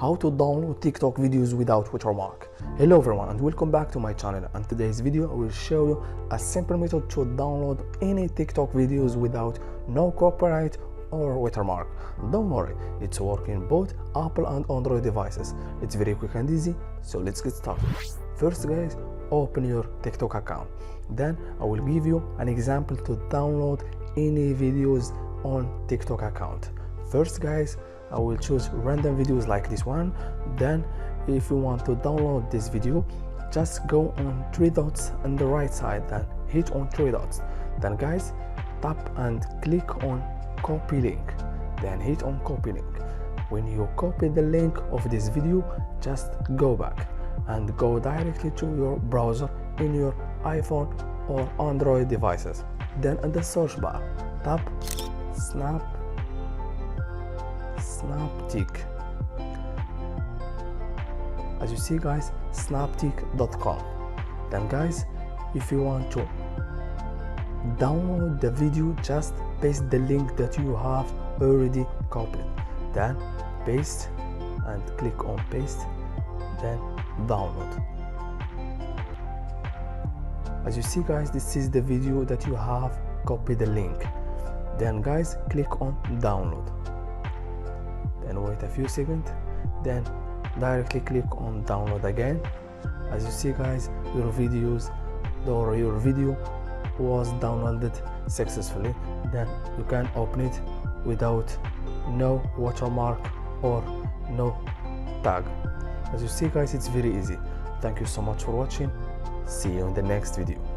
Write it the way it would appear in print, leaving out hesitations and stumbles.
how to download TikTok videos without watermark. Hello everyone and welcome back to my channel. And today's video I will show you a simple method to download any TikTok videos without no copyright or watermark. Don't worry, it's working both Apple and Android devices. It's very quick and easy, so let's get started. First guys, open your TikTok account. Then I will give you an example to download any videos on TikTok account. First guys, I will choose random videos like this one. Then if you want to download this video, just go on three dots on the right side, then hit on three dots. Then guys, tap and click on copy link, then hit on copy link. When you copy the link of this video, just go back and go directly to your browser in your iPhone or Android devices. Then in the search bar, tap Snaptik. As you see guys, snaptik.com. Then guys, if you want to download the video, just paste the link that you have already copied. Then paste and click on paste, then download. As you see guys, this is the video that you have copied the link. Then guys, click on download. Then wait a few seconds, then directly click on download again. As you see guys, your video was downloaded successfully. Then you can open it without no watermark or no tag. As you see guys, it's very easy. Thank you so much for watching. See you in the next video.